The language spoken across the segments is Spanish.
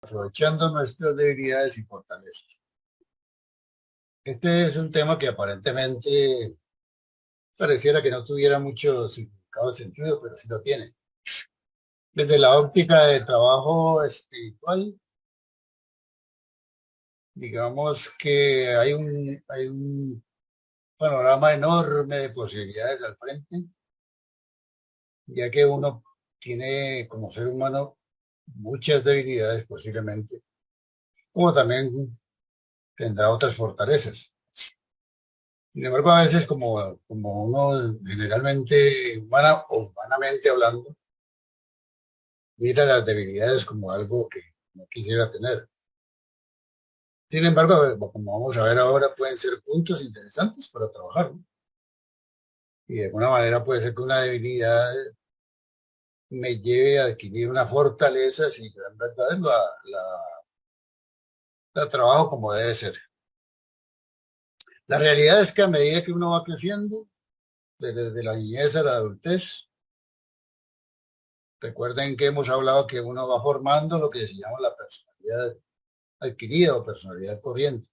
Aprovechando nuestras debilidades y fortalezas. Este es un tema que aparentemente pareciera que no tuviera mucho significado o sentido, pero sí lo tiene. Desde la óptica de trabajo espiritual, digamos que hay un panorama enorme de posibilidades al frente, ya que uno tiene como ser humano muchas debilidades posiblemente, como también tendrá otras fortalezas. Sin embargo, a veces como uno generalmente, humanamente hablando, mira las debilidades como algo que no quisiera tener. Sin embargo, como vamos a ver ahora, pueden ser puntos interesantes para trabajar, ¿no? Y de alguna manera puede ser que una debilidad me lleve a adquirir una fortaleza si en verdad la trabajo como debe ser. La realidad es que a medida que uno va creciendo, desde la niñez a la adultez, recuerden que hemos hablado que uno va formando lo que se llama la personalidad adquirida o personalidad corriente.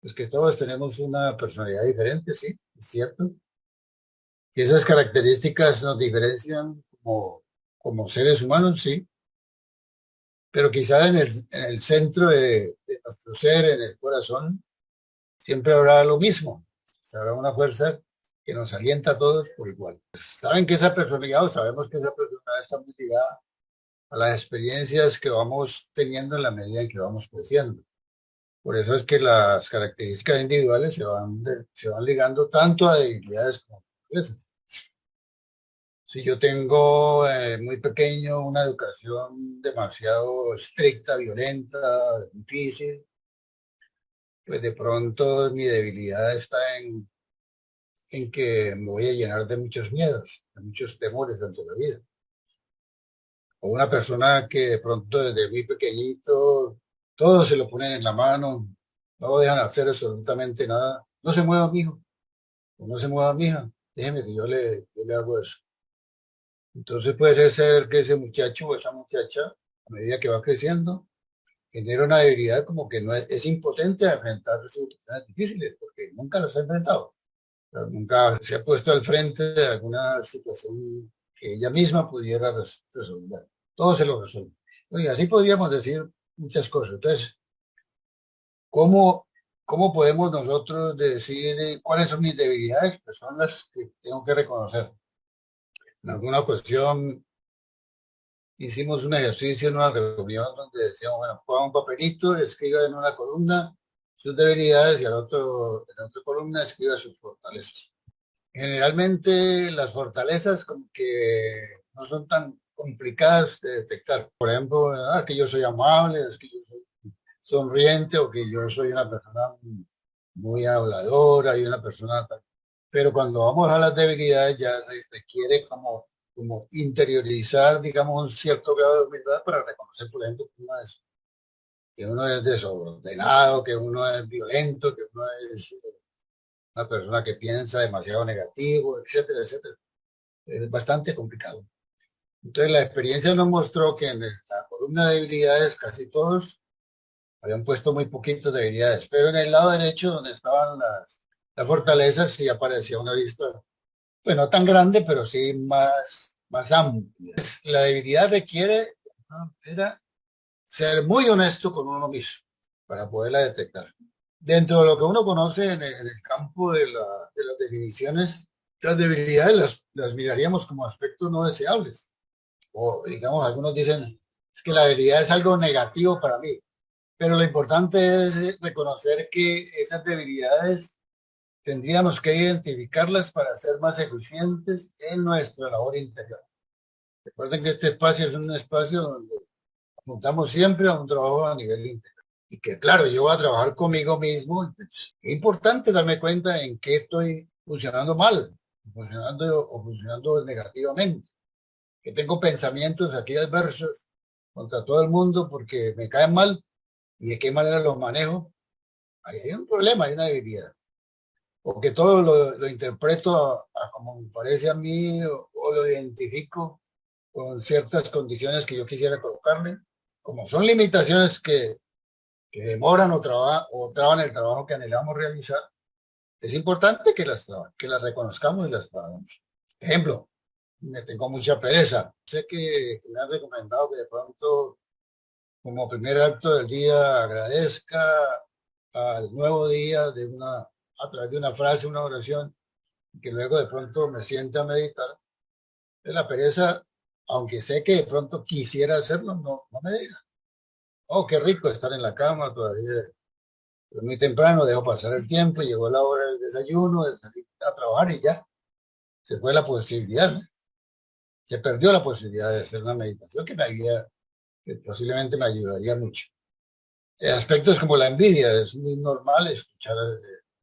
Es que todos tenemos una personalidad diferente, sí, es cierto. Y esas características nos diferencian como seres humanos, sí. Pero quizá en el centro de nuestro ser, en el corazón, siempre habrá lo mismo. Habrá una fuerza que nos alienta a todos por igual. Saben que esa personalidad, o sabemos que esa personalidad está muy ligada a las experiencias que vamos teniendo en la medida en que vamos creciendo. Por eso es que las características individuales se van ligando tanto a debilidades como a fortalezas. Si yo tengo muy pequeño una educación demasiado estricta, violenta, difícil, pues de pronto mi debilidad está en que me voy a llenar de muchos miedos, de muchos temores dentro de la vida. O una persona que de pronto desde muy pequeñito todo se lo ponen en la mano, no dejan hacer absolutamente nada. No se mueva, mijo, o no se mueva, mija, déjeme que yo le hago eso. Entonces puede ser que ese muchacho o esa muchacha, a medida que va creciendo, genera una debilidad como que no es impotente a enfrentar situaciones difíciles, porque nunca las ha enfrentado. O sea, nunca se ha puesto al frente de alguna situación que ella misma pudiera resolver. Todo se lo resuelve. Y así podríamos decir muchas cosas. Entonces, ¿cómo, cómo podemos nosotros decir cuáles son mis debilidades? Pues son las que tengo que reconocer. En alguna ocasión hicimos un ejercicio en una reunión donde decíamos, bueno, ponga un papelito, escriba en una columna sus debilidades y en la otra columna escriba sus fortalezas. Generalmente las fortalezas como que no son tan complicadas de detectar. Por ejemplo, que yo soy amable, es que yo soy sonriente o que yo soy una persona muy habladora y una persona... Pero cuando vamos a las debilidades ya requiere como interiorizar, digamos, un cierto grado de humildad para reconocer, por ejemplo, que uno es desordenado, que uno es violento, que uno es una persona que piensa demasiado negativo, etcétera, etcétera. Es bastante complicado. Entonces la experiencia nos mostró que en la columna de debilidades casi todos habían puesto muy poquitas debilidades, pero en el lado derecho donde estaban las fortalezas sí aparecía una lista, pues no tan grande, pero sí más amplia. La debilidad requiere, ¿no?, era ser muy honesto con uno mismo para poderla detectar. Dentro de lo que uno conoce en el campo de las definiciones, las debilidades las miraríamos como aspectos no deseables. O digamos, algunos dicen, es que la debilidad es algo negativo para mí. Pero lo importante es reconocer que esas debilidades tendríamos que identificarlas para ser más eficientes en nuestra labor interior. Recuerden que este espacio es un espacio donde apuntamos siempre a un trabajo a nivel integral. Y que claro, yo voy a trabajar conmigo mismo. Pues, es importante darme cuenta en qué estoy funcionando mal, funcionando o funcionando negativamente. Que tengo pensamientos aquí adversos contra todo el mundo porque me caen mal y de qué manera los manejo. Ahí hay un problema, hay una debilidad. O que todo lo interpreto a como me parece a mí o lo identifico con ciertas condiciones que yo quisiera colocarle. como son limitaciones que demoran o traban el trabajo que anhelamos realizar, es importante que las reconozcamos y las trabajemos. Ejemplo, me tengo mucha pereza. Sé que me han recomendado que de pronto, como primer acto del día, agradezca al nuevo día a través de una frase, una oración, y que luego de pronto me sienta a meditar. De la pereza, aunque sé que de pronto quisiera hacerlo, no me deja. Oh, qué rico estar en la cama todavía. Pero muy temprano, dejo pasar el tiempo, llegó la hora del desayuno, de salir a trabajar y ya, se fue la posibilidad, ¿no? Se perdió la posibilidad de hacer una meditación que posiblemente me ayudaría mucho. Aspectos como la envidia, es muy normal escuchar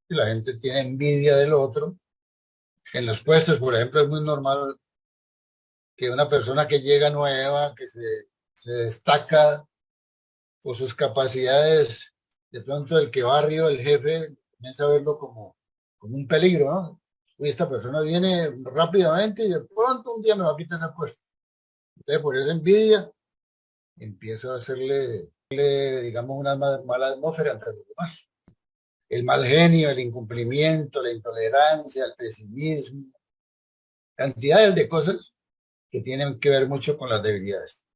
que la gente tiene envidia del otro. En los puestos, por ejemplo, es muy normal que una persona que llega nueva, se destaca por sus capacidades, de pronto el que va arriba, el jefe, comienza a verlo como un peligro, ¿no? Uy, esta persona viene rápidamente y de pronto un día me va a quitar el puesto. Entonces, por esa envidia, empiezo a digamos, una mala atmósfera entre los demás. El mal genio, el incumplimiento, la intolerancia, el pesimismo, cantidades de cosas que tienen que ver mucho con las debilidades.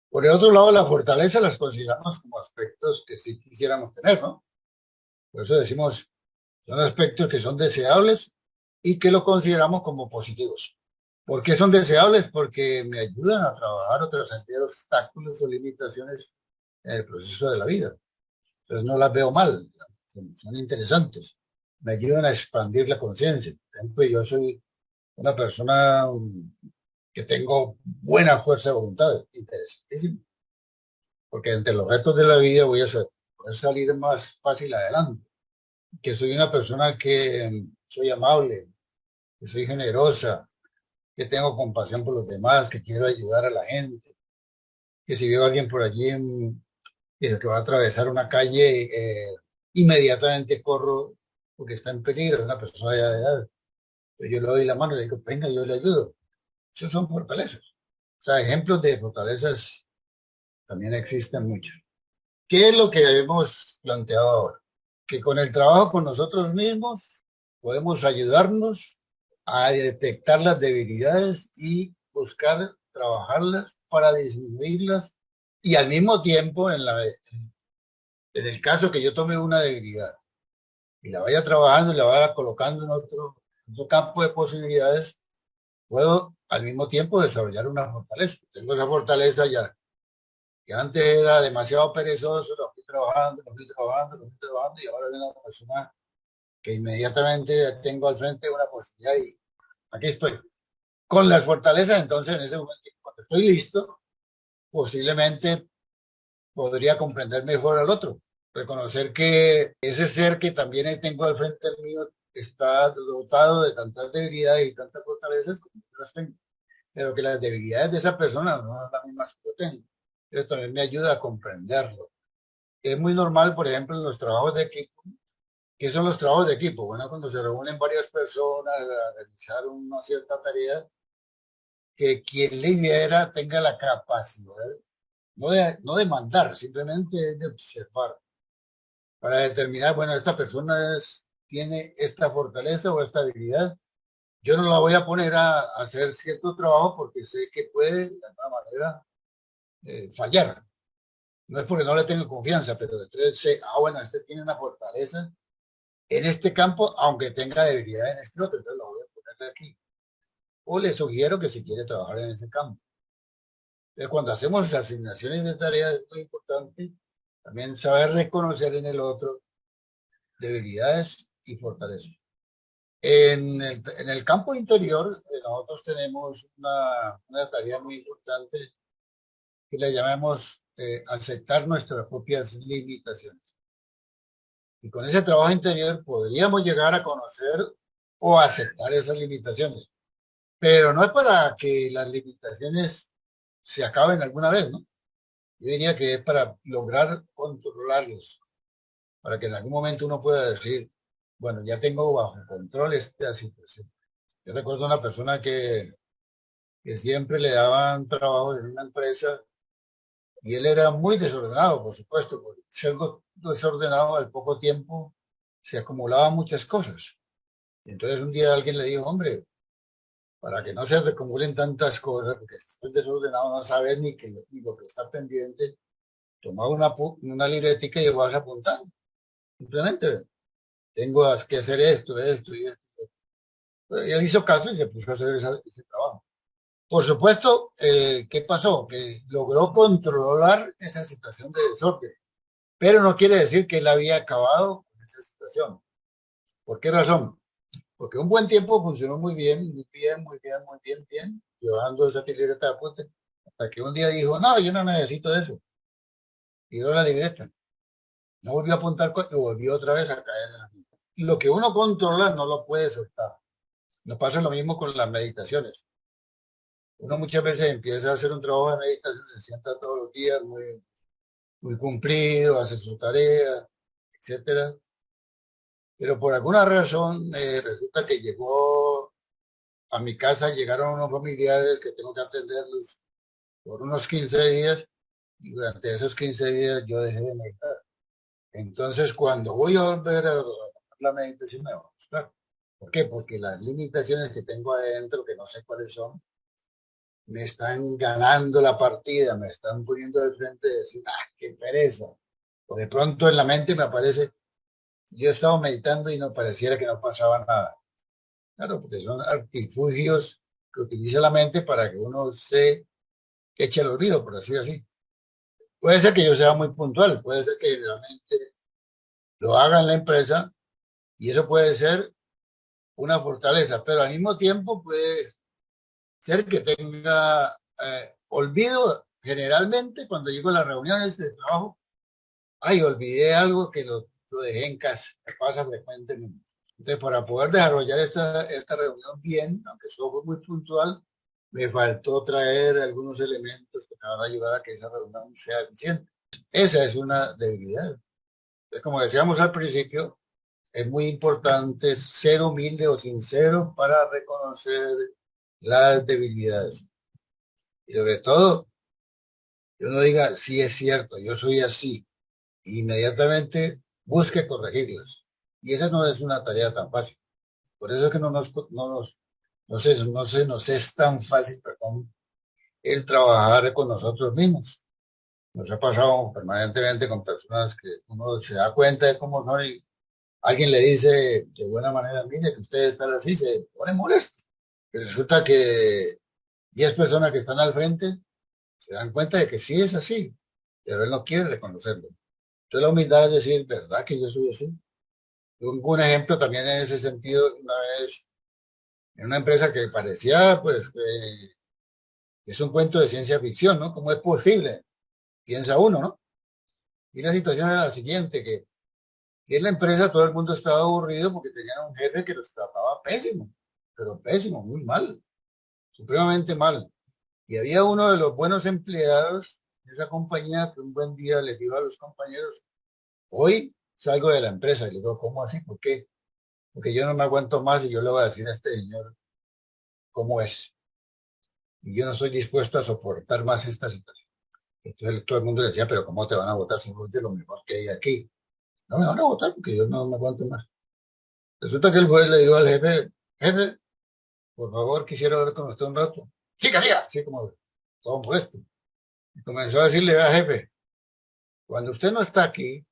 Por el otro lado, la fortaleza las consideramos como aspectos que sí quisiéramos tener, ¿no? Por eso decimos, son aspectos que son deseables y que lo consideramos como positivos. ¿Por qué son deseables? Porque me ayudan a trabajar o trascender obstáculos o limitaciones en el proceso de la vida. Entonces no las veo mal, son interesantes. Me ayudan a expandir la conciencia. Por ejemplo, yo soy una persona que tengo buena fuerza de voluntad, interesantísimo, porque entre los retos de la vida poder salir más fácil adelante, que soy una persona que soy amable, que soy generosa, que tengo compasión por los demás, que quiero ayudar a la gente, que si veo a alguien por allí que va a atravesar una calle, inmediatamente corro porque está en peligro, es una persona ya de edad. Pero yo le doy la mano y le digo, venga, yo le ayudo. Esos son fortalezas. O sea, ejemplos de fortalezas también existen muchos. ¿Qué es lo que hemos planteado ahora? Que con el trabajo con nosotros mismos podemos ayudarnos a detectar las debilidades y buscar trabajarlas para disminuirlas y al mismo tiempo en el caso que yo tome una debilidad y la vaya trabajando y la vaya colocando en otro campo de posibilidades, puedo al mismo tiempo desarrollar una fortaleza. Tengo esa fortaleza ya, que antes era demasiado perezoso, lo fui trabajando, lo fui trabajando, lo fui trabajando y ahora viene una persona que inmediatamente tengo al frente una posibilidad y aquí estoy. Con las fortalezas, entonces en ese momento, cuando estoy listo, posiblemente podría comprender mejor al otro, reconocer que ese ser que también tengo al frente mío está dotado de tantas debilidades y tantas fortalezas como yo las tengo, pero que las debilidades de esa persona no son las mismas que yo tengo. Eso también me ayuda a comprenderlo. Es muy normal, por ejemplo, en los trabajos de equipo. ¿Qué son los trabajos de equipo? Bueno, cuando se reúnen varias personas a realizar una cierta tarea, que quien lidera tenga la capacidad, no de mandar, simplemente de observar, para determinar, bueno, esta persona tiene esta fortaleza o esta habilidad. Yo no la voy a poner a hacer cierto trabajo porque sé que puede, de alguna manera, fallar. No es porque no le tengo confianza, pero entonces sé, bueno, este tiene una fortaleza en este campo, aunque tenga debilidad en este otro, entonces lo voy a poner aquí. O le sugiero que si quiere trabajar en ese campo. Entonces, cuando hacemos asignaciones de tareas es muy importante también saber reconocer en el otro debilidades y fortalezas. En el campo interior, nosotros tenemos una tarea muy importante que le llamamos aceptar nuestras propias limitaciones. Y con ese trabajo interior podríamos llegar a conocer o aceptar esas limitaciones. Pero no es para que las limitaciones se acaben alguna vez, ¿no? Yo diría que es para lograr controlarlos, para que en algún momento uno pueda decir, bueno, ya tengo bajo control esta situación. Yo recuerdo una persona que siempre le daban trabajo en una empresa Y él era muy desordenado, por supuesto, por ser desordenado al poco tiempo se acumulaban muchas cosas. Y entonces un día alguien le dijo, hombre, para que no se te acumulen tantas cosas, porque si estás desordenado no sabes ni lo que está pendiente, toma una libretica y vas apuntando. Simplemente, tengo que hacer esto y esto. Y él hizo caso y se puso a hacer ese trabajo. Por supuesto, ¿qué pasó? Que logró controlar esa situación de desorden, pero no quiere decir que él había acabado con esa situación. ¿Por qué razón? Porque un buen tiempo funcionó muy bien, muy bien, muy bien, muy bien, bien, llevando esa libreta de apuntes, hasta que un día dijo, no, yo no necesito eso. Tiró la libreta, no volvió a apuntar y volvió otra vez a caer en la misma. Lo que uno controla no lo puede soltar. Nos pasa lo mismo con las meditaciones. Uno muchas veces empieza a hacer un trabajo de meditación, se sienta todos los días muy, muy cumplido, hace su tarea, etcétera. Pero por alguna razón resulta que llegó a mi casa, llegaron unos familiares que tengo que atenderlos por unos 15 días y durante esos 15 días yo dejé de meditar. Entonces, cuando voy a volver a la meditación me va a gustar. ¿Por qué? Porque las limitaciones que tengo adentro, que no sé cuáles son, me están ganando la partida, me están poniendo de frente de decir, ¡ah, qué pereza! O de pronto en la mente me aparece, yo he estado meditando y no pareciera que no pasaba nada. Claro, porque son artilugios que utiliza la mente para que uno se eche al olvido, por decir así. Puede ser que yo sea muy puntual, puede ser que realmente lo haga en la empresa y eso puede ser una fortaleza, pero al mismo tiempo puede ser que tenga olvido generalmente cuando llego a las reuniones de trabajo. Ay, olvidé algo que lo dejé en casa, me pasa frecuentemente. Entonces, para poder desarrollar esta reunión bien, aunque eso fue muy puntual, me faltó traer algunos elementos que me van a ayudar a que esa reunión sea eficiente. Esa es una debilidad. Entonces, como decíamos al principio, es muy importante ser humilde o sincero para reconocer las debilidades. Y sobre todo, que uno diga, sí es cierto, yo soy así. E inmediatamente busque corregirlas. Y esa no es una tarea tan fácil. Por eso es que no se nos es tan fácil, perdón, el trabajar con nosotros mismos. Nos ha pasado permanentemente con personas que uno se da cuenta de cómo son y alguien le dice de buena manera, mire, que usted está así, se pone molesto. Pero resulta que 10 personas que están al frente se dan cuenta de que sí es así, pero él no quiere reconocerlo. Entonces la humildad es decir, ¿verdad que yo soy así? Un ejemplo también en ese sentido, una vez en una empresa que parecía, pues, es un cuento de ciencia ficción, ¿no? ¿Cómo es posible? Piensa uno, ¿no? Y la situación era la siguiente, que en la empresa todo el mundo estaba aburrido porque tenían un jefe que los trataba pésimo, pero pésimo, muy mal, supremamente mal. Y había uno de los buenos empleados de esa compañía que un buen día le dijo a los compañeros, hoy salgo de la empresa. Y le digo, ¿cómo así? ¿Por qué? Porque yo no me aguanto más y yo le voy a decir a este señor cómo es. Y yo no estoy dispuesto a soportar más esta situación. Entonces todo el mundo le decía, pero ¿cómo te van a votar si no es de lo mejor que hay aquí? No me van a votar porque yo no me aguanto más. Resulta que el juez le dijo al jefe, jefe, por favor, quisiera hablar con usted un rato. Siga, siga, así como todo molesto. Y comenzó a decirle, vea, jefe, cuando usted no está aquí,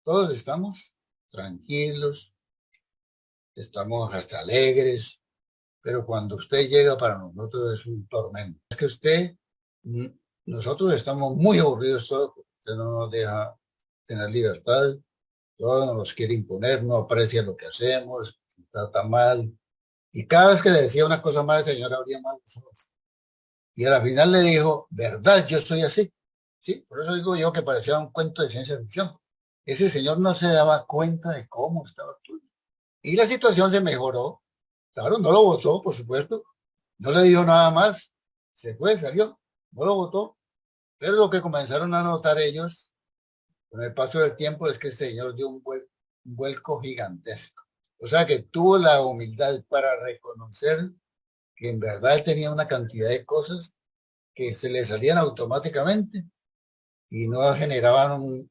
todos estamos tranquilos, estamos hasta alegres, pero cuando usted llega para nosotros es un tormento. Es que mm, nosotros estamos muy aburridos todos, porque usted no nos deja tener libertad, todo nos quiere imponer, no aprecia lo que hacemos, trata mal. Y cada vez que le decía una cosa más, el señor abría mal los ojos. Y a la final le dijo, verdad, yo soy así. Sí, por eso digo yo que parecía un cuento de ciencia ficción. Ese señor no se daba cuenta de cómo estaba actuando. Y la situación se mejoró. Claro, no lo votó, por supuesto. No le dijo nada más. Se fue, salió. No lo votó. Pero lo que comenzaron a notar ellos con el paso del tiempo es que el señor dio un vuelco gigantesco. O sea que tuvo la humildad para reconocer que en verdad él tenía una cantidad de cosas que se le salían automáticamente y no generaban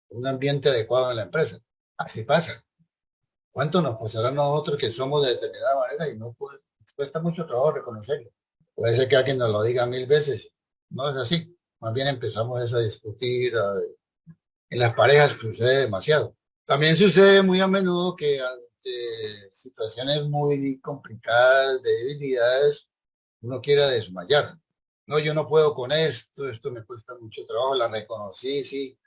un ambiente adecuado en la empresa. Así pasa. ¿Cuánto nos pasará a nosotros que somos de determinada manera y no nos cuesta mucho trabajo reconocerlo? Puede ser que alguien nos lo diga 1000 veces. No es así. Más bien empezamos a discutir. En las parejas sucede demasiado. También sucede muy a menudo que ante situaciones muy complicadas, de debilidades, uno quiera desmayar. No, yo no puedo con esto me cuesta mucho trabajo, la reconocí, sí,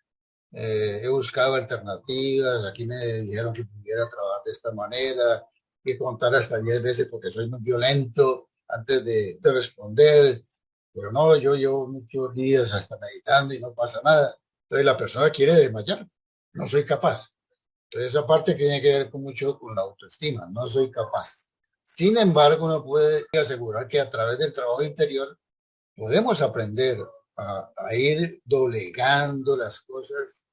he buscado alternativas, aquí me dijeron que pudiera trabajar de esta manera, que contar hasta 10 veces porque soy muy violento antes de responder, pero no, yo llevo muchos días hasta meditando y no pasa nada. Entonces la persona quiere desmayar, no soy capaz. Entonces esa parte tiene que ver con mucho con la autoestima, no soy capaz. Sin embargo, uno puede asegurar que a través del trabajo interior podemos aprender a ir doblegando las cosas,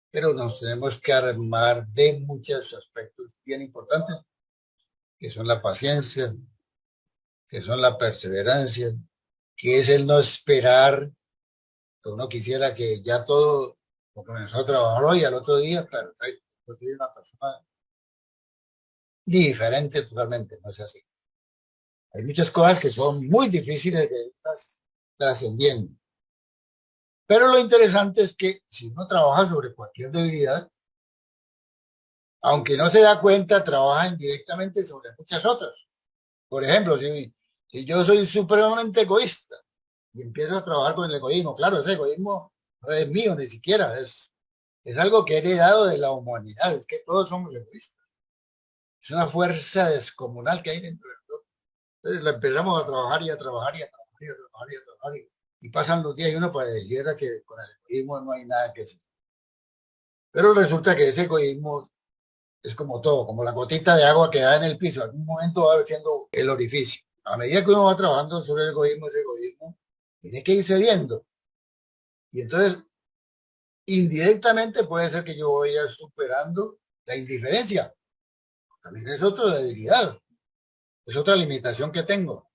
pero nos tenemos que armar de muchos aspectos bien importantes, que son la paciencia, que son la perseverancia, que es el no esperar, que uno quisiera que ya todo, lo comenzó a trabajar hoy, al otro día, perfecto. Yo soy una persona diferente totalmente, no es así. Hay muchas cosas que son muy difíciles de irlas trascendiendo. Pero lo interesante es que si uno trabaja sobre cualquier debilidad, aunque no se da cuenta, trabaja indirectamente sobre muchas otras. Por ejemplo, si yo soy supremamente egoísta y empiezo a trabajar con el egoísmo, claro, ese egoísmo no es mío ni siquiera, es algo que he heredado de la humanidad, es que todos somos egoístas. Es una fuerza descomunal que hay dentro de nosotros. Entonces la empezamos a trabajar y a trabajar y a trabajar y a trabajar y a trabajar y pasan los días y uno pareciera que con el egoísmo no hay nada que hacer. Pero resulta que ese egoísmo es como todo, como la gotita de agua que da en el piso. En algún momento va siendo el orificio. A medida que uno va trabajando sobre el egoísmo, ese egoísmo tiene que ir cediendo. Y entonces, indirectamente puede ser que yo vaya superando la indiferencia. También es otra debilidad, es otra limitación que tengo,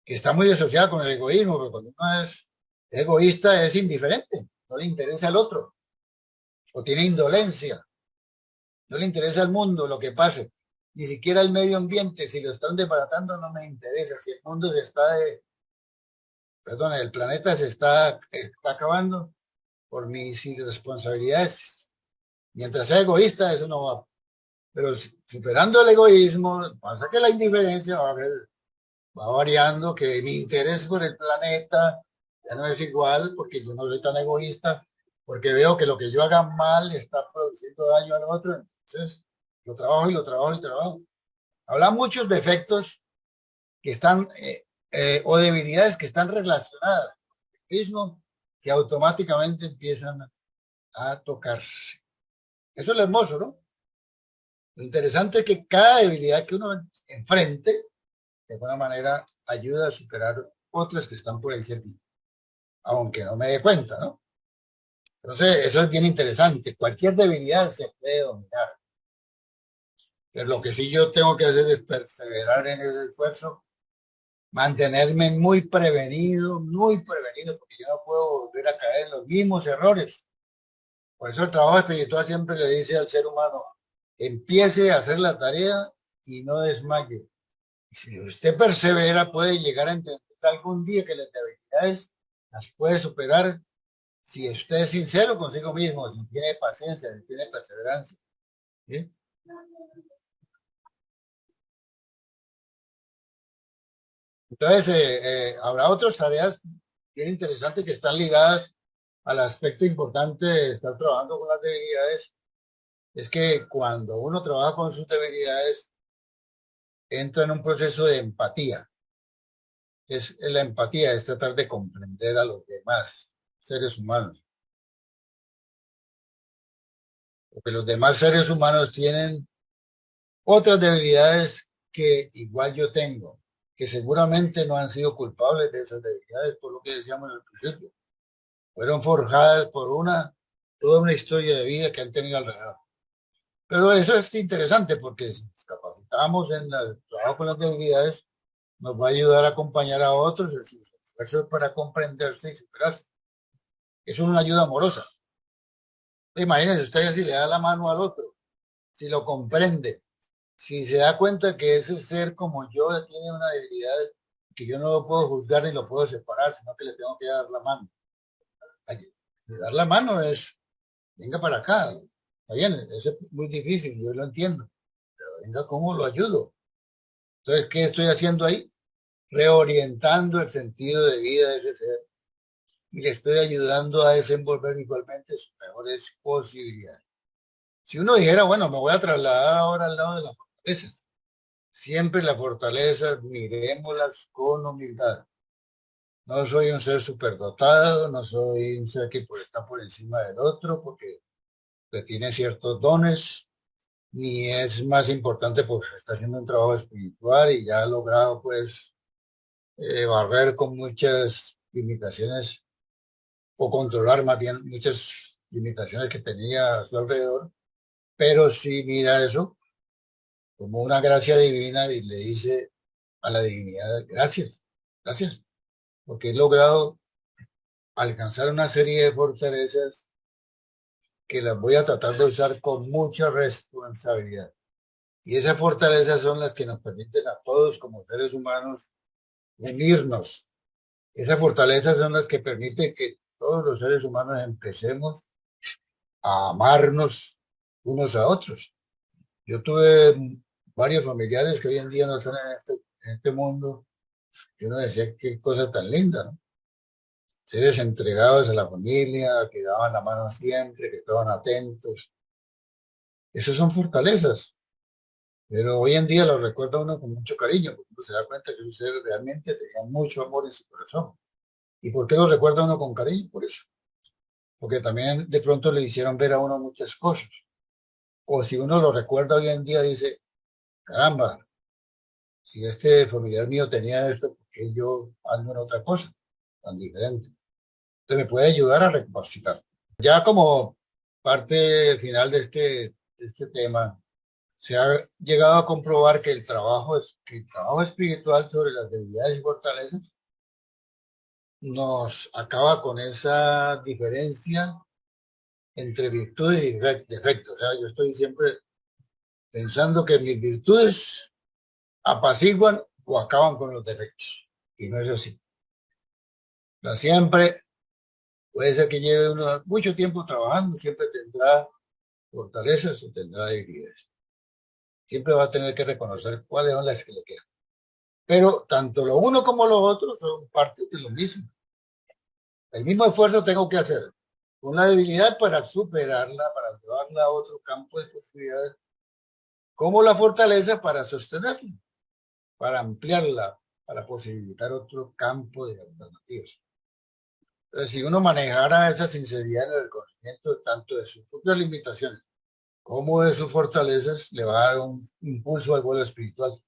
que está muy asociada con el egoísmo, pero cuando uno es egoísta es indiferente, no le interesa al otro, o tiene indolencia, no le interesa al mundo lo que pase, ni siquiera el medio ambiente, si lo están desbaratando no me interesa, si el mundo se está, perdón, el planeta está acabando por mis irresponsabilidades. Mientras sea egoísta, eso no va. Pero superando el egoísmo, pasa que la indiferencia va variando, que mi interés por el planeta ya no es igual, porque yo no soy tan egoísta, porque veo que lo que yo haga mal está produciendo daño al otro, entonces lo trabajo y lo trabajo y trabajo. Habla muchos defectos que están, o debilidades que están relacionadas con el mismo, que automáticamente empiezan a tocarse. Eso es lo hermoso, ¿no? Lo interesante es que cada debilidad que uno enfrente, de alguna manera, ayuda a superar otras que están por ahí cerca, aunque no me dé cuenta, ¿no? Entonces, eso es bien interesante. Cualquier debilidad se puede dominar. Pero lo que sí yo tengo que hacer es perseverar en ese esfuerzo, mantenerme muy prevenido, porque yo no puedo volver a caer en los mismos errores. Por eso el trabajo espiritual siempre le dice al ser humano, empiece a hacer la tarea y no desmaye. Si usted persevera, puede llegar a entender algún día que las debilidades las puede superar si usted es sincero consigo mismo, si tiene paciencia, si tiene perseverancia. ¿Sí? Entonces, habrá otras tareas bien interesantes que están ligadas al aspecto importante de estar trabajando con las debilidades. Es que cuando uno trabaja con sus debilidades, entra en un proceso de empatía. La empatía es tratar de comprender a los demás seres humanos. Porque los demás seres humanos tienen otras debilidades que igual yo tengo, que seguramente no han sido culpables de esas debilidades, por lo que decíamos al principio. Fueron forjadas por toda una historia de vida que han tenido alrededor. Pero eso es interesante porque si nos capacitamos en el trabajo con las debilidades, nos va a ayudar a acompañar a otros en sus esfuerzos para comprenderse y superarse. es una ayuda amorosa. Imagínense, usted si le da la mano al otro, si lo comprende, si se da cuenta que ese ser como yo tiene una debilidad que yo no lo puedo juzgar ni lo puedo separar, sino que le tengo que dar la mano. Ay, dar la mano es, venga para acá. Está bien, eso es muy difícil, yo lo entiendo. Pero venga, ¿cómo lo ayudo? Entonces, ¿qué estoy haciendo ahí? Reorientando el sentido de vida de ese ser y le estoy ayudando a desenvolver igualmente sus mejores posibilidades. Si uno dijera, bueno, me voy a trasladar ahora al lado de las fortalezas, siempre las fortalezas mirémoslas con humildad. No soy un ser superdotado, no soy un ser que está por encima del otro porque tiene ciertos dones, ni es más importante porque está haciendo un trabajo espiritual y ya ha logrado pues barrer con muchas limitaciones o controlar más bien muchas limitaciones que tenía a su alrededor, pero si mira eso como una gracia divina y le dice a la divinidad, gracias, gracias, porque he logrado alcanzar una serie de fortalezas que las voy a tratar de usar con mucha responsabilidad. Y esas fortalezas son las que nos permiten a todos como seres humanos unirnos. Esas fortalezas son las que permiten que todos los seres humanos empecemos a amarnos unos a otros. Yo tuve varios familiares que hoy en día no están en este mundo. Y uno decía, qué cosa tan linda, ¿no? Seres entregados a la familia, que daban la mano siempre, que estaban atentos. Esas son fortalezas. Pero hoy en día lo recuerda uno con mucho cariño, porque uno se da cuenta que un ser realmente tenía mucho amor en su corazón. ¿Y por qué lo recuerda uno con cariño? Por eso. Porque también de pronto le hicieron ver a uno muchas cosas. O si uno lo recuerda hoy en día, dice, caramba, si este familiar mío tenía esto, ¿por qué yo ando en otra cosa tan diferente? Entonces me puede ayudar a recapacitar. Ya como parte final de este tema, se ha llegado a comprobar que que el trabajo espiritual sobre las debilidades y fortalezas nos acaba con esa diferencia entre virtudes y defectos. O sea, yo estoy siempre pensando que mis virtudes apaciguan o acaban con los defectos. Y no es así. O sea, siempre puede ser que lleve uno mucho tiempo trabajando, siempre tendrá fortalezas o tendrá debilidades. Siempre va a tener que reconocer cuáles son las que le quedan. Pero tanto lo uno como lo otro son parte de lo mismo. El mismo esfuerzo tengo que hacer con la debilidad para superarla, para llevarla a otro campo de posibilidades, como la fortaleza para sostenerla, para ampliarla, para posibilitar otro campo de alternativas. Entonces, si uno manejara esa sinceridad en el reconocimiento tanto de sus propias limitaciones como de sus fortalezas, le va a dar un impulso al vuelo espiritual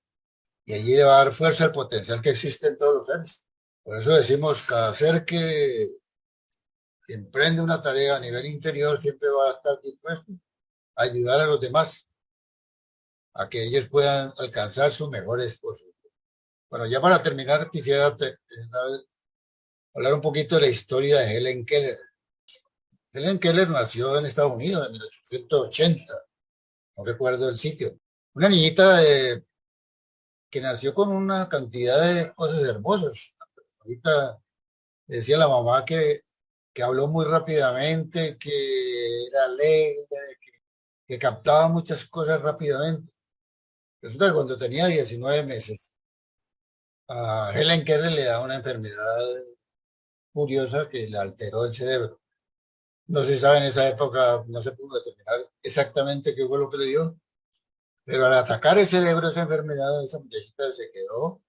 y allí le va a dar fuerza al potencial que existe en todos los seres. Por eso decimos, cada ser que emprende una tarea a nivel interior siempre va a estar dispuesto a ayudar a los demás a que ellos puedan alcanzar sus mejores posibilidades. Bueno, ya para terminar, quisiera hablar un poquito de la historia de Helen Keller. Helen Keller nació en Estados Unidos en 1880, no recuerdo el sitio. Una niñita que nació con una cantidad de cosas hermosas. Ahorita decía la mamá que habló muy rápidamente, que era alegre, que captaba muchas cosas rápidamente. Resulta que cuando tenía 19 meses, a Helen Keller le da una enfermedad curiosa que le alteró el cerebro. No se sabe en esa época, no se pudo determinar exactamente qué fue lo que le dio, pero al atacar el cerebro esa enfermedad, esa muchachita se quedó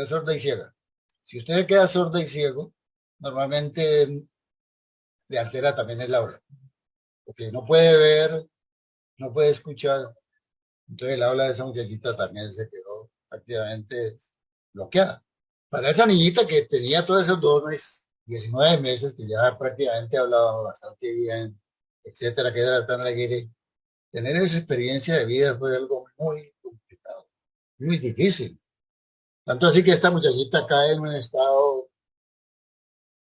sorda y ciega. Si usted se queda sorda y ciego, normalmente le altera también el habla, porque no puede ver, no puede escuchar. Entonces el habla de esa muchachita también se quedó prácticamente bloqueada. Para esa niñita que tenía todos esos dones, 19 meses, que ya prácticamente hablaba bastante bien, etcétera, que era tan alegre, tener esa experiencia de vida fue algo muy complicado, muy difícil. Tanto así que esta muchachita cae en un estado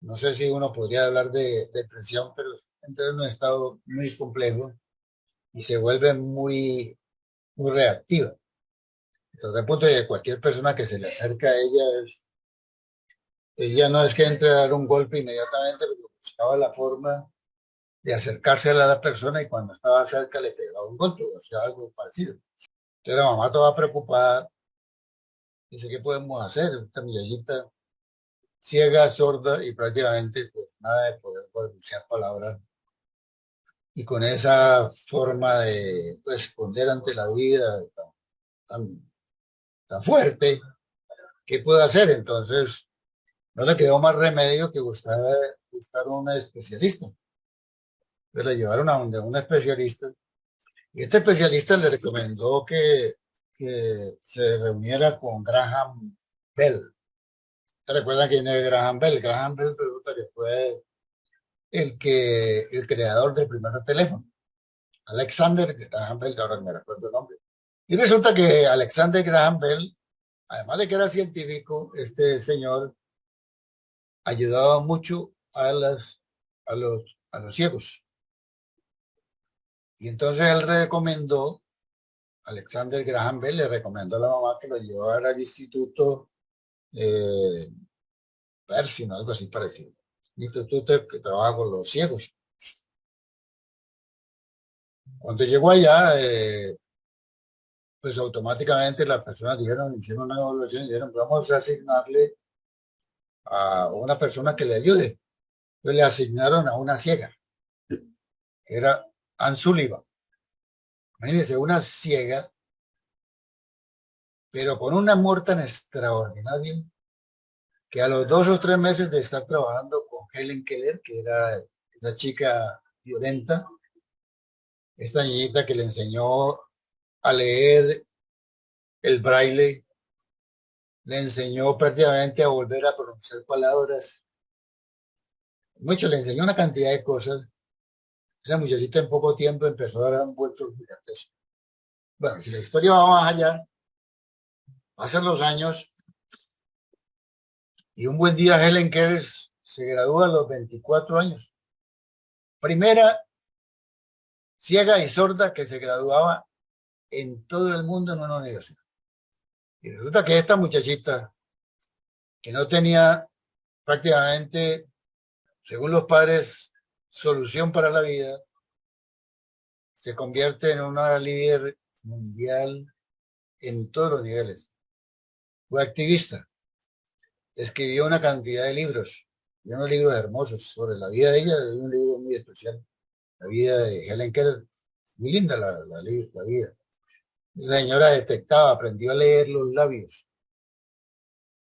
No sé si uno podría hablar de depresión, pero entra en un estado muy complejo y se vuelve muy reactiva. Desde el punto de que cualquier persona que se le acerca a ella, ella no es que entre a dar un golpe inmediatamente, pero buscaba la forma de acercarse a la persona y cuando estaba cerca le pegaba un golpe, o sea, algo parecido. Entonces la mamá toda preocupada, dice, ¿qué podemos hacer? Esta muchachita ciega, sorda y prácticamente pues nada de poder pronunciar palabras. Y con esa forma de responder ante la vida tan, tan fuerte, ¿qué puede hacer? Entonces, no le quedó más remedio que buscar un especialista. Entonces la llevaron a donde un especialista y este especialista le recomendó que se reuniera con Graham Bell. ¿Te recuerdan quién es Graham Bell? Graham Bell resulta que fue el creador del primer teléfono. Alexander Graham Bell, ahora me recuerdo el nombre. Y resulta que Alexander Graham Bell, además de que era científico, este señor ayudaba mucho a los ciegos. Y entonces él recomendó, Alexander Graham Bell le recomendó a la mamá que lo llevara al instituto Pershing, algo así parecido. Un instituto que trabaja con los ciegos. Cuando llegó allá, pues automáticamente las personas hicieron una evaluación y dijeron, vamos a asignarle a una persona que le ayude. Entonces le asignaron a una ciega, que era Ann Sullivan. Imagínense, una ciega, pero con un amor tan extraordinario que a los 2 o 3 meses de estar trabajando con Helen Keller, que era esa chica violenta, esta niñita que le enseñó a leer el braille, le enseñó prácticamente a volver a pronunciar palabras, mucho, le enseñó una cantidad de cosas. Esa muchachita en poco tiempo empezó a dar vueltos gigantes. Bueno, si la historia va más allá, pasan los años y un buen día Helen Keller se gradúa a los 24 años. Primera ciega y sorda que se graduaba en todo el mundo en una universidad. Y resulta que esta muchachita, que no tenía prácticamente, según los padres, solución para la vida, se convierte en una líder mundial en todos los niveles. Fue activista, escribió una cantidad de libros, y unos libros hermosos sobre la vida de ella, y un libro muy especial, la vida de Helen Keller, muy linda la vida. Esa señora detectaba, aprendió a leer los labios.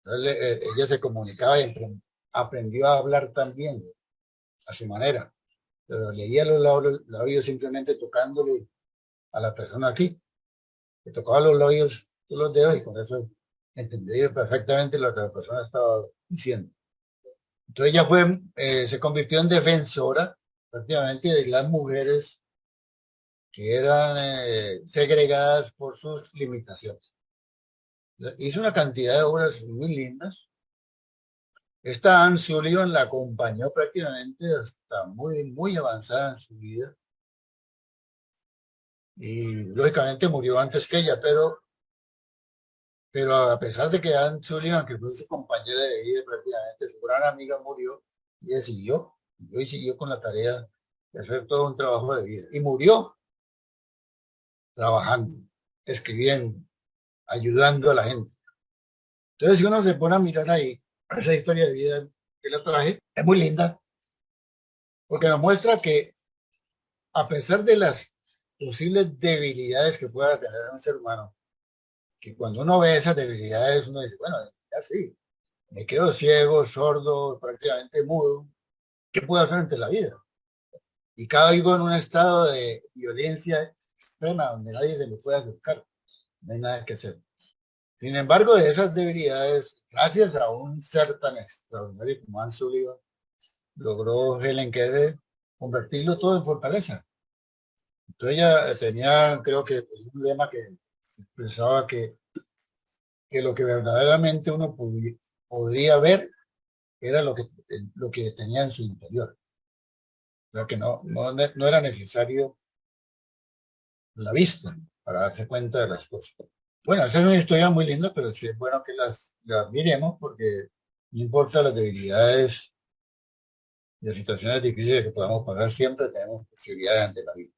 Entonces, ella se comunicaba y aprendió a hablar también a su manera. Pero leía los labios simplemente tocándole a la persona aquí. Le tocaba los labios, los dedos y con eso entendía perfectamente lo que la persona estaba diciendo. Entonces ella se convirtió en defensora prácticamente de las mujeres que eran segregadas por sus limitaciones. Hizo una cantidad de obras muy lindas. Esta Anne Sullivan la acompañó prácticamente hasta muy avanzada en su vida y lógicamente murió antes que ella, pero a pesar de que Anne Sullivan, que fue su compañera de vida prácticamente, su gran amiga murió y ella siguió con la tarea de hacer todo un trabajo de vida y murió trabajando, escribiendo, ayudando a la gente. Entonces, si uno se pone a mirar ahí, esa historia de vida que la traje, es muy linda, porque nos muestra que a pesar de las posibles debilidades que pueda tener un ser humano, que cuando uno ve esas debilidades, uno dice, bueno, ya sí, me quedo ciego, sordo, prácticamente mudo, ¿qué puedo hacer ante la vida? Y caigo en un estado de violencia extrema donde nadie se me puede acercar, no hay nada que hacer. Sin embargo, de esas debilidades, gracias a un ser tan extraordinario como Anne Sullivan, logró Helen Keller convertirlo todo en fortaleza. Entonces ella tenía, creo que un lema que pensaba que lo que verdaderamente uno podría ver era lo que tenía en su interior. Lo que no era necesario la vista para darse cuenta de las cosas. Bueno, esa es una historia muy linda, pero sí es bueno que las miremos porque no importa las debilidades y las situaciones difíciles que podamos pasar, siempre tenemos posibilidades ante la vida.